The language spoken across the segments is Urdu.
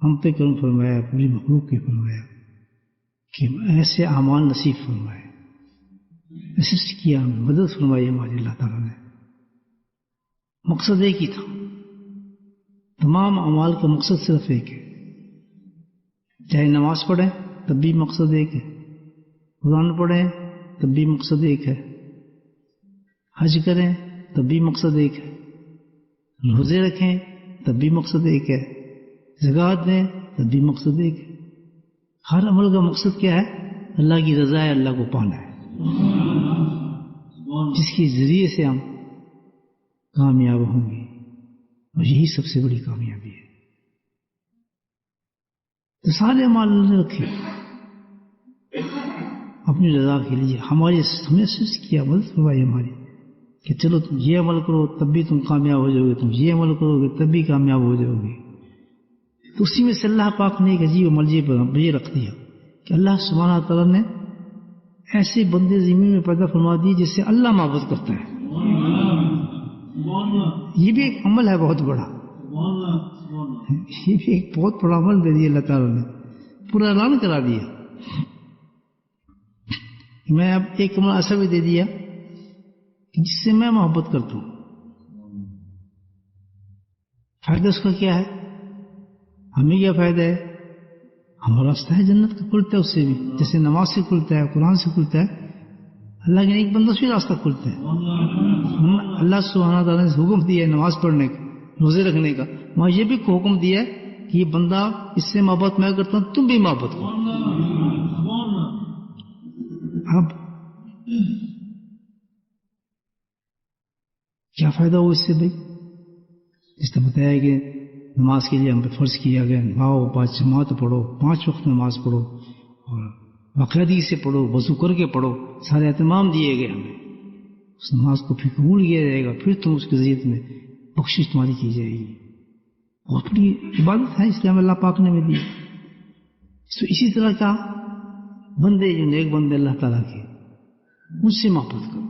ہم پہ کرم فرمایا، پوری مخلوق کے فرمایا کہ ایسے اعمال نصیب فرمائے، اسسٹ کیا، ہمیں مدد فرمائی ہماری اللہ تعالیٰ نے۔ مقصد ایک ہی تھا، تمام اعمال کا مقصد صرف ایک ہے، چاہے نماز پڑھیں تب بھی مقصد ایک ہے، قرآن پڑھیں تب بھی مقصد ایک ہے، حج کریں تب بھی مقصد ایک ہے، روزے رکھیں تب بھی مقصد ایک ہے، زکوٰۃ دیں تب بھی مقصد ایک ہے۔ ہر عمل کا مقصد کیا ہے؟ اللہ کی رضا ہے، اللہ کو پانا ہے، جس کے ذریعے سے ہم کامیاب ہوں گے، اور یہی سب سے بڑی کامیابی ہے۔ تو سارے اعمال اللہ نے رکھے اپنی رضا کے لیے، ہمیں اسسٹ کیا، مدد فرمائی ہماری کہ چلو تم یہ عمل کرو تب بھی تم کامیاب ہو جاؤ گے، تم یہ عمل کرو گے تب بھی کامیاب ہو جاؤ گے۔ تو اسی میں سے اللہ پاک نے ایک عجیب عمل یہ رکھ دیا کہ اللہ سبحانہ تعالیٰ نے ایسے بندے زمین میں پیدا فرما دیے جس سے اللہ محبت کرتا ہے۔ یہ بھی ایک عمل ہے بہت بڑا، یہ بھی ایک بہت بڑا عمل دے دیا اللہ تعالیٰ نے، پورا اعلان کرا دیا۔ میں اب ایک عمل ایسا بھی دے دیا کہ جس سے میں محبت کرتا ہوں۔ فائدہ اس کا کیا ہے؟ ہمیں کیا فائدہ ہے؟ ہمارا راستہ ہے جنت کا، کھلتا ہے اس سے بھی، جیسے نماز سے کھلتا ہے، قرآن سے کھلتا ہے، اللہ کے نیک بندوں سے بھی راستہ کھلتا ہے۔ اللہ سبحانہ تعالیٰ نے حکم دیا ہے نماز پڑھنے کا، روزے رکھنے کا، وہاں یہ بھی حکم دیا ہے کہ یہ بندہ اس سے محبت میں کرتا ہوں، تم بھی محبت کرو۔ اب کیا فائدہ ہو اس سے بھائی؟ اس نے بتایا کہ نماز کے لیے ہم پہ فرض کیا گیا، نبھاؤ، 5 جماعت پڑھو، 5 وقت نماز پڑھو، اور باقاعدگی سے پڑھو، وضو کر کے پڑھو، سارے اہتمام دیے گئے ہمیں۔ اس نماز کو پھر قبول کیا جائے گا، پھر تم اس کے ذریعے میں بخشش تمہاری کی جائے گی۔ بہت بڑی عبادت ہے اس لیے ہمیں اللہ پاک نے بھی دی۔ تو اسی طرح کا بندے جو نیک بندے اللہ تعالیٰ کے، ان سے محبت کرو،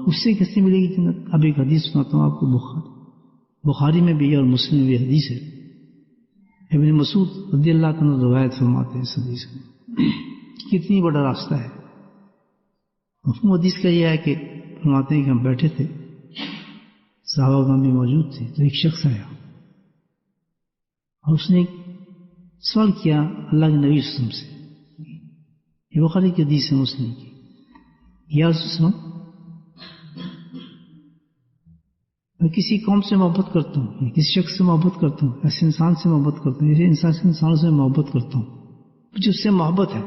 اس سے کیسے ملے گی جنت؟ اب ایک حدیث سناتا ہوں آپ کو، بخاری میں بھی اور مسلم میں بھی حدیث ہے۔ ابن مسعود رضی اللہ عنہ روایت فرماتے ہیں اس حدیث کو، کتنی بڑا راستہ ہے۔ مفہوم حدیث کا یہ ہے کہ فرماتے ہیں کہ ہم بیٹھے تھے، صحابہ کرام بھی موجود تھے، تو ایک شخص آیا اور اس نے ایک سوال کیا اللہ کے نبی صلی اللہ علیہ وسلم سے، یہ بخاری کی حدیث ہے، مسلم کی، یا رسول اللہ، میں کسی قوم سے محبت کرتا ہوں، کسی شخص سے محبت کرتا ہوں، ایسے انسان سے محبت کرتا ہوں، ایسے انسانوں سے محبت کرتا ہوں، مجھے اس سے محبت ہے،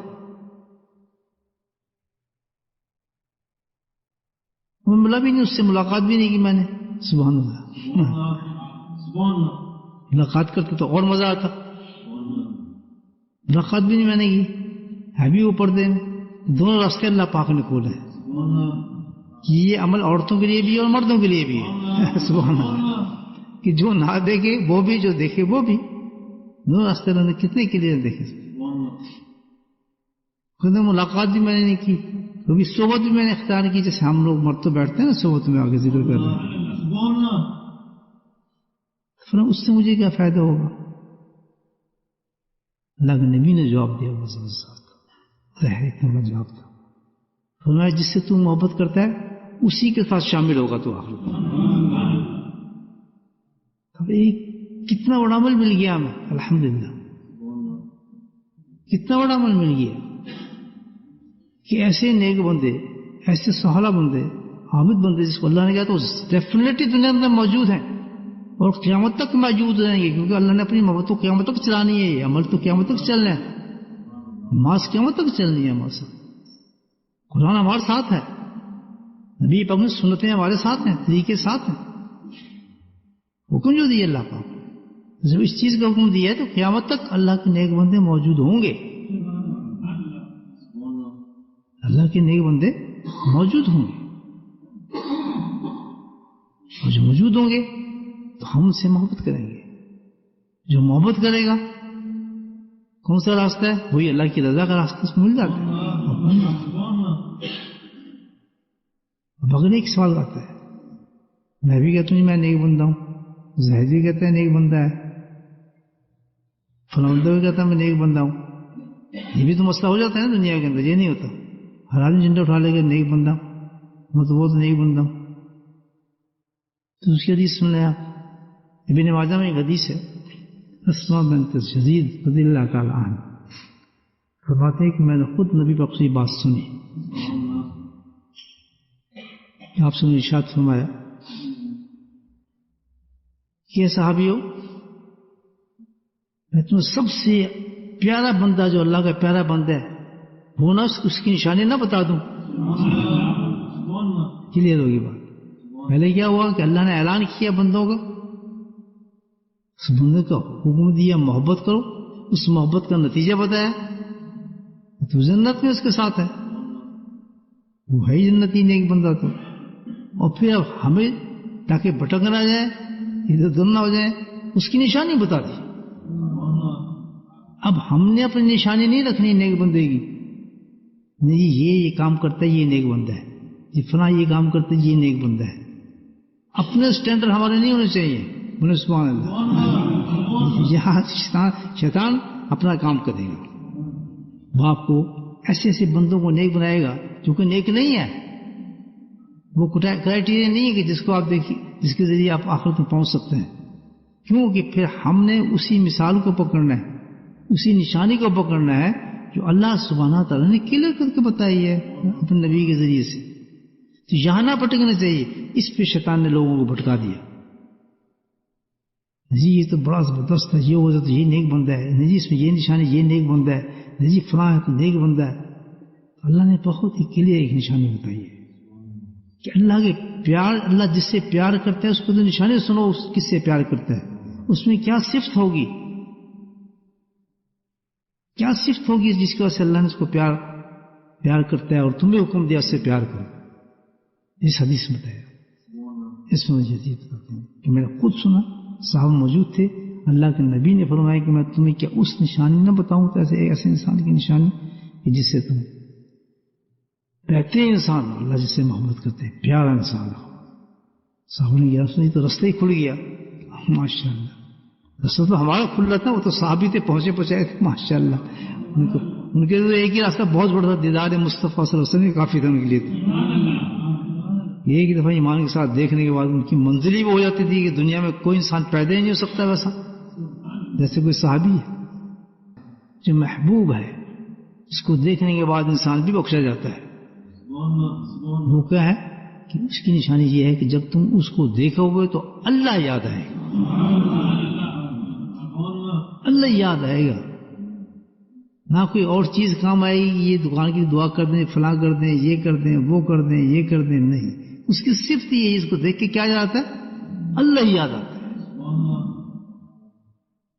میں ملا بھی نہیں، اس سے ملاقات بھی نہیں کی میں نے، سبحان اللہ، ملاقات کرتا تو اور مزہ آتا، ملاقات بھی نہیں میں نے کی، ہے بھی وہ پردے میں۔ دونوں راستے اللہ پاک نے کھولے ہیں، یہ عمل عورتوں کے لیے بھی اور مردوں کے لیے بھی ہے، سبحان اللہ، کہ جو نہ دیکھے وہ بھی، جو دیکھے وہ بھی، دونوں راستے انہوں نے کتنے کے لیے دیکھے۔ خود ملاقات بھی میں نے نہیں کی، کیونکہ صحبت بھی میں نے اختیار کی، جیسے ہم لوگ مرد تو بیٹھتے ہیں نا صحبت میں آگے ذکر کر رہے ہیں، پھر اس سے مجھے کیا فائدہ ہوگا؟ اللہ کے نبی نے جواب دیا، اتنا بڑا جواب تھا، فرمایا جس سے تو محبت کرتا ہے اسی کے ساتھ شامل ہوگا تو آخر اب ایک کتنا بڑا عمل مل گیا ہمیں، الحمدللہ، کتنا بڑا عمل مل گیا کہ ایسے نیک بندے، ایسے سہالہ بندے، عابد بندے جس کو اللہ نے کہا تو ڈیفینیٹلی دنیا میں موجود ہیں اور قیامت تک موجود رہیں گے، کیونکہ اللہ نے اپنی محبت کو قیامت تک چلانی ہے، یہ عمل تو قیامت تک چلنا ہے، نماز قیامت تک چلنی ہے ہمارے ساتھ، قرآن ہمارے ساتھ ہے، نبی پاک نے سنتیں ہمارے ساتھ ہیں، طریقے ساتھ ہیں، حکم جو دیا اللہ پاک، جب اس چیز کا حکم دیا ہے تو قیامت تک اللہ کے نیک بندے موجود ہوں گے، اللہ کے نیک بندے موجود ہوں گے، اور جو موجود ہوں گے تو ہم ان سے محبت کریں گے۔ جو محبت کرے گا کون سا راستہ ہے؟ وہی اللہ کی رضا کا راستہ، اس میں مل جاتا ہے۔ بغیر ایک سوال آتا ہے، میں بھی کہتا ہوں میں نیک بندہ ہوں، زہدی کہتے ہیں نیک بندہ ہے، فلاں بندہ بھی کہتا ہے میں نیک بندہ ہوں. یہ بھی تو مسئلہ ہو جاتا ہے نا دنیا کے اندر. یہ نہیں ہوتا ہر آدمی جھنڈا اٹھا لے گا نیک بندہ میں تو بہت نیک بندہ ہوں. تو اس کی حدیث سن لیں آپ. ابن ماجہ میں ایک حدیث ہے, اسماء بنت یزید رضی اللہ تعالیٰ عنہ فرماتے ہیں کہ میں نے خود نبی پاک سے یہ بات سنی. آپ سے ارشاد فرمایا کہ صحابیوں میں تمہیں سب سے پیارا بندہ جو اللہ کا پیارا بندہ ہے وہ نہ اس کی نشانی نہ بتا دوں. کلیئر ہوگی بات. پہلے کیا ہوا کہ اللہ نے اعلان کیا بندوں کا, اس بندے کا حکم دیا محبت کرو, اس محبت کا نتیجہ بتایا تو جنت میں اس کے ساتھ ہے, وہ ہے جنتی نیک بندہ. تو اور پھر اب ہمیں تاکہ بھٹک نہ جائے ادھر ادھر نہ ہو جائے اس کی نشانی بتا دی. اب ہم نے اپنی نشانی نہیں رکھنی نیک بندے کی, نہیں یہ کام کرتا ہے یہ نیک بندہ ہے, یہ فلاں یہ کام کرتا ہے یہ نیک بندہ ہے. اپنے سٹینڈرڈ ہمارے نہیں ہونے چاہیے. بولے سبحان اللہ. یہاں شیطان اپنا کام کرے گا, وہ آپ کو ایسے ایسے بندوں کو نیک بنائے گا جو کہ نیک نہیں ہے. وہ کرائٹیریا نہیں ہے کہ جس کو آپ دیکھیے جس کے ذریعے آپ آخرت میں پہنچ سکتے ہیں. کیونکہ پھر ہم نے اسی مثال کو پکڑنا ہے, اسی نشانی کو پکڑنا ہے جو اللہ سبحانہ تعالیٰ نے کلیئر کر کے بتائی ہے اپنے نبی کے ذریعے سے. تو یہاں نہ بھٹکنا چاہیے. اس پہ شیطان نے لوگوں کو بھٹکا دیا. جی یہ تو بڑا زبردست ہے, یہ ہو جاتا یہ نیک بندہ ہے, نہیں جی اس میں یہ نشانی یہ نیک بندہ ہے, نہیں جی فلاں ہے تو نیک بندہ ہے. اللہ نے بہت ہی کلیئر ایک نشانی بتائی ہے کہ اللہ کے پیار, اللہ جس سے پیار کرتا ہے اس کو تو نشانی سنو اس کس سے پیار کرتا ہے, اس میں کیا صفت ہوگی, کیا صفت ہوگی جس کی وجہ سے اللہ نے اس کو پیار کرتا ہے اور تمہیں حکم دیا اس سے پیار کرو. اس حدیث میں بتایا. اس میں مجھے بتاتے ہیں کہ میں نے خود سنا, صاحب موجود تھے, اللہ کے نبی نے فرمایا کہ میں تمہیں کیا اس نشانی نہ بتاؤں تو ایسے انسان کی نشانی کہ جس سے تم بہترین انسان ہو, اللہ جس سے محبت کرتے ہیں, پیارا انسان ہو. صاحب نے کیا سنی تو رستہ ہی کھل گیا. ماشاء اللہ رستہ تو ہمارا کھل رہا تھا, وہ تو صحابی تھے پہنچے ماشاء اللہ. ان کے لیے ایک ہی راستہ بہت بڑا تھا, دیدار مصطفیٰ صلی اللہ علیہ وسلم کافی تھا ان کے لیے. ایک دفعہ ایمان کے ساتھ دیکھنے کے بعد ان کی منزل ہی وہ ہو جاتی تھی کہ دنیا میں کوئی انسان پیدا ہی نہیں ہو سکتا ویسا جیسے کوئی صحابی ہے جو محبوب ہے, اس کو دیکھنے کے بعد انسان بھی بخشا جاتا ہے. وہ کیا ہے کہ اس کی نشانی یہ ہے کہ جب تم اس کو دیکھو گے تو اللہ یاد آئے گا, اللہ یاد آئے گا, نہ کوئی اور چیز کام آئے گی. یہ دکان کی دعا کر دیں, فلاں کر دیں, یہ کر دیں, وہ کر دیں, یہ کر دیں, نہیں. اس کی صفت یہ ہے, اس کو دیکھ کے کیا یاد آتا ہے, اللہ ہی یاد آتا ہے.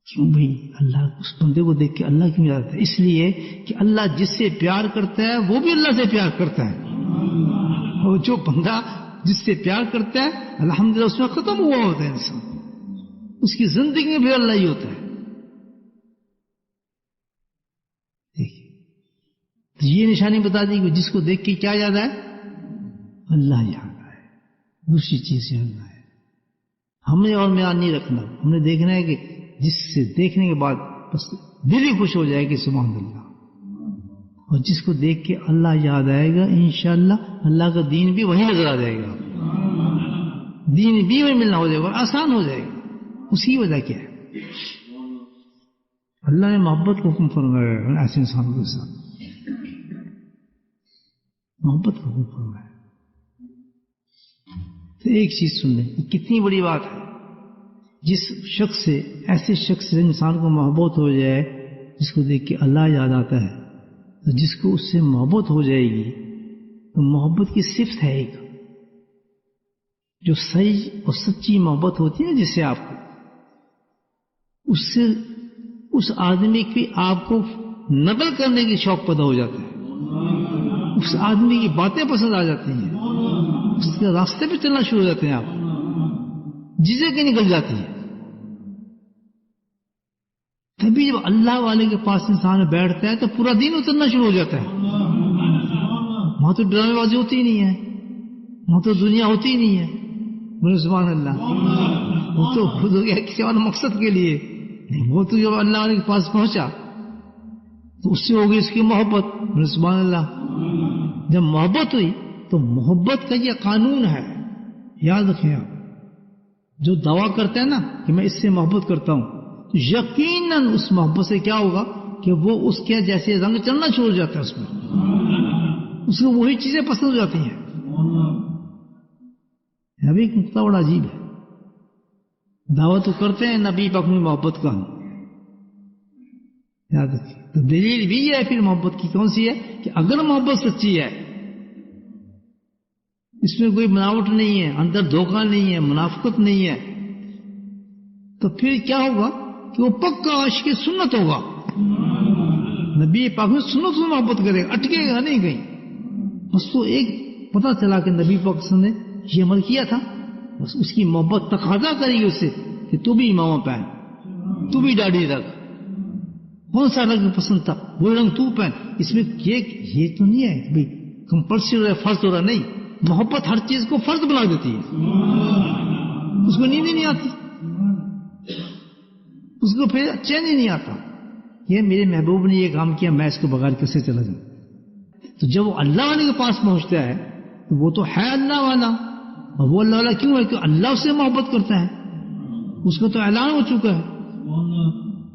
کیوں بھائی اللہ اس بندے کو دیکھ کے اللہ کیوں یاد آتا ہے؟ اس لیے کہ اللہ جس سے پیار کرتا ہے وہ بھی اللہ سے پیار کرتا ہے, اور جو بندہ جس سے پیار کرتا ہے الحمدللہ اس میں ختم ہوا ہوتا ہے انسان, اس کی زندگی میں بھی اللہ ہی ہوتا ہے. تو یہ نشانی بتا دی کہ جس کو دیکھ کے کیا یاد آئے, اللہ یاد آئے, دوسری چیز یاد آئے. ہم نے اور میان نہیں رکھنا, ہم نے دیکھنا ہے کہ جس سے دیکھنے کے بعد بس دل ہی خوش ہو جائے کہ سبحان اللہ, اور جس کو دیکھ کے اللہ یاد آئے گا انشاءاللہ اللہ کا دین بھی وہیں نظر آ جائے گا, دین بھی وہیں ملنا ہو جائے گا, آسان ہو جائے گا. اس کی وجہ کیا ہے, اللہ نے محبت کو حکم فرمایا ہے ایسے انسانوں کے ساتھ, محبت کو حکم فرمایا. تو ایک چیز سن لیں, کتنی بڑی بات ہے. جس شخص سے, ایسے شخص سے انسان کو محبت ہو جائے جس کو دیکھ کے اللہ یاد آتا ہے, تو جس کو اس سے محبت ہو جائے گی تو محبت کی صفت ہے ایک جو صحیح اور سچی محبت ہوتی ہے جس سے آپ کو اس سے اس آدمی کی آپ کو نقل کرنے کی شوق پیدا ہو جاتا ہے, اس آدمی کی باتیں پسند آ جاتی ہیں, اس کے راستے پہ چلنا شروع ہو جاتے ہیں, آپ جیسے کہ نکل جاتی ہے. تبھی جب اللہ والے کے پاس انسان بیٹھتا ہے تو پورا دین اترنا شروع ہو جاتا ہے. وہاں تو ڈرامے بازی ہوتی ہی نہیں ہے, وہاں تو دنیا ہوتی ہی نہیں ہے. بولے سبحان اللہ. وہ تو کسی اور مقصد کے لیے وہ تو جب اللہ والے کے پاس پہنچا تو اس سے ہوگی اس کی محبت. سبحان اللہ. جب محبت ہوئی تو محبت کا یہ قانون ہے, یاد رکھیں آپ. جو دعویٰ کرتے ہیں نا کہ میں اس سے محبت کرتا ہوں, تو یقیناً اس محبت سے کیا ہوگا کہ وہ اس کے جیسے رنگ چڑھنا شروع ہو جاتا ہے, اس میں اس کو وہی چیزیں پسند ہو جاتی ہیں. ابھی ایک نقطہ بڑا عجیب ہے. دعوت تو کرتے ہیں نبی پاک میں محبت کا, یاد رکھیے. تو دلیل بھی ہے پھر محبت کی کون سی ہے کہ اگر محبت سچی ہے, اس میں کوئی بناوٹ نہیں ہے, اندر دھوکہ نہیں ہے, منافقت نہیں ہے, تو پھر کیا ہوگا کہ وہ پکا عاشق سنت ہوگا. نبی پاک میں سنت سے محبت کرے گا, اٹکے گا نہیں کہیں. بس تو ایک پتہ چلا کہ نبی پاک نے یہ عمل کیا تھا, بس اس کی محبت تقاضا کرے گی اس سے کہ تو بھی امامہ پہن, تو بھی داڑھی رکھ, کون سا رنگ پسند تھا وہ رنگ تو پہن. اس میں یہ تو نہیں ہے بھائی کمپلسری ہو رہا ہے, فرض ہو رہا, نہیں. محبت ہر چیز کو فرض بنا دیتی ہے, اس کو نیند ہی نہیں آتی, اس کو پھر چین ہی نہیں آتا. یہ میرے محبوب نے یہ کام کیا, میں اس کو بغیر کیسے چلا جاؤں. تو جب وہ اللہ والے کے پاس پہنچتا ہے تو وہ تو ہے اللہ والا. اور وہ اللہ والا کیوں ہے کہ اللہ سے محبت کرتا ہے, اس کا تو اعلان ہو چکا ہے.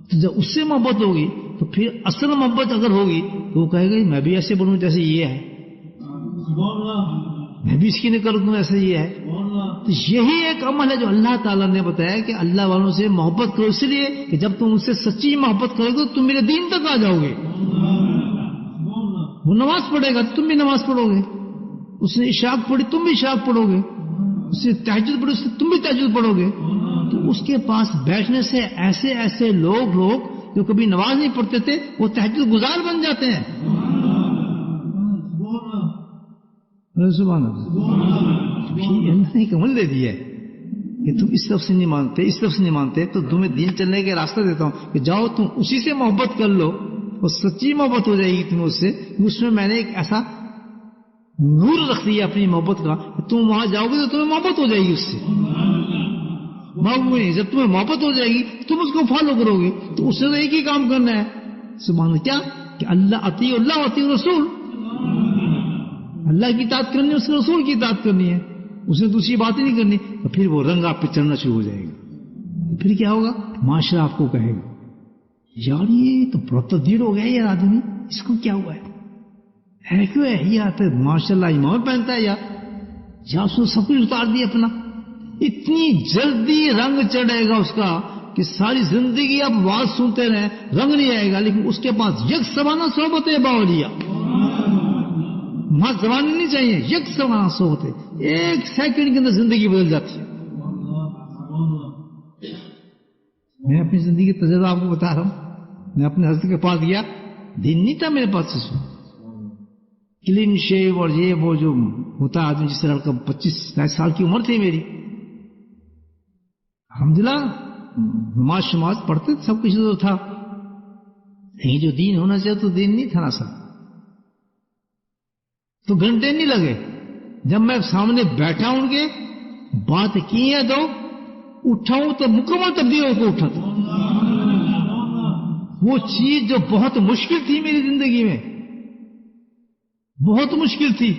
تو جب اس سے محبت ہوگی تو پھر اصل محبت اگر ہوگی تو وہ کہے گا میں بھی ایسے بنوں جیسے یہ ہے, میں بھی اس کی نکل دوں ایسے یہ ہے. تو یہی ایک عمل ہے جو اللہ تعالیٰ نے بتایا کہ اللہ والوں سے محبت کرو, اس لیے کہ جب تم ان سے سچی محبت کرو گے تو تم میرے دین تک آ جاؤ گے. وہ نماز پڑھے گا تم بھی نماز پڑھو گے, اس نے اشراق پڑھی تم بھی اشراق پڑھو گے, اس نے تہجد پڑھی تم بھی تہجد پڑھو گے. تو اس کے پاس بیٹھنے سے ایسے ایسے لوگ جو کبھی نماز نہیں پڑھتے تھے وہ تہجد گزار بن جاتے ہیں. سبحان اللہ. اللہ نے کمل دے دیا ہے کہ تم اس طرف سے نہیں مانتے, اس طرف سے نہیں مانتے, تو تمہیں دین چلنے کے راستہ دیتا ہوں کہ جاؤ تم اسی سے محبت کر لو, اور سچی محبت ہو جائے گی تمہیں اس سے. اس میں میں نے ایک ایسا نور رکھ دیا اپنی محبت کا کہ تم وہاں جاؤ گے تو تمہیں محبت ہو جائے گی اس سے. نہیں, جب تمہیں محبت ہو جائے گی تم اس کو فالو کرو گے, تو اس سے تو ایک ہی کام کرنا ہے. سبحان اللہ. کیا کہ اطیع اللہ اطیع رسول, اللہ کی اطاعت کرنی ہے, اس کے رسول کی اطاعت کرنی ہے, اس نے دوسری بات ہی نہیں کرنی. تو پھر وہ رنگ آپ پہ چڑھنا شروع ہو جائے گا. پھر کیا ہوگا, معاشرہ آپ کو کہے گا یار یہ تو بہت تبدیل ہو گیا یار آدمی, اس کو کیا ہوا ہے کیوں ہے یہ آتا ہے ماشاء اللہ امام پہنتا ہے یا اس نے سب کچھ اتار دیا اپنا. اتنی جلدی رنگ چڑھے گا اس کا کہ ساری زندگی آپ آواز سنتے رہیں, رنگ نہیں آئے گا, لیکن اس کے پاس یک سوانہ صحبت ہے باولیہ. وہاں زبان نہیں چاہیے, یک سوانہ صحبت ہے, ایک سیکنڈ کے اندر زندگی بدل جاتی ہے. میں اپنی زندگی کا تجربہ آپ کو بتا رہا ہوں. میں اپنے حضرت کے پاس گیا, دین نہیں تھا میرے پاس, کلین شیو اور یہ وہ جو ہوتا ہے آدمی, جس طرح کا 25 سال کی عمر تھی میری. الحمدللہ نماز شماز پڑھتے سب کچھ تو تھا, لیکن جو دین ہونا چاہیے تو دین نہیں تھا نا سر. تو گھنٹے نہیں لگے, جب میں سامنے بیٹھا ان کے بات کی ہے تو اٹھاؤں تو مکمل تبدیل ہو کے اٹھا تھا. وہ چیز جو بہت مشکل تھی میری زندگی میں, بہت مشکل تھی,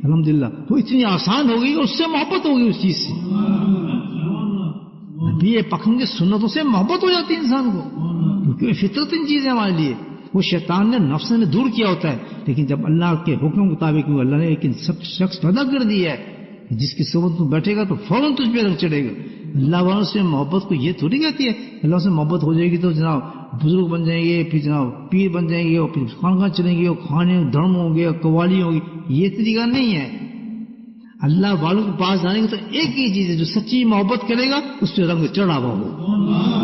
الحمدللہ وہ اتنی آسان ہو گئی, اس سے محبت ہو گئی اس چیز سے. نبی پاک کی سنتوں سے محبت ہو جاتی ہے انسان کو, کیونکہ فطرت ان چیزیں ہمارے لیے. وہ شیطان نے نفس نے دور کیا ہوتا ہے, لیکن جب اللہ کے حکم کے مطابق اللہ نے ایک شخص پیدا کر دیا ہے جس کی صحبت میں بیٹھے گا تو فوراً تجھ پہ رنگ چڑھے گا. اللہ والوں سے محبت کو یہ تھوڑی کہتی ہے اللہ سے محبت ہو جائے گی تو جناب بزرگ بن جائیں گے, پھر جناب پیر بن جائیں گے, اور پھر خانقاہ چلیں گے, اور کھانے دھرم ہوں گے, اور قوالی ہوگی. یہ طریقہ نہیں ہے. اللہ والوں کے پاس جانے گا تو ایک ہی چیز ہے, جو سچی محبت کرے گا اس پہ رنگ چڑھا ہوا ہوگا.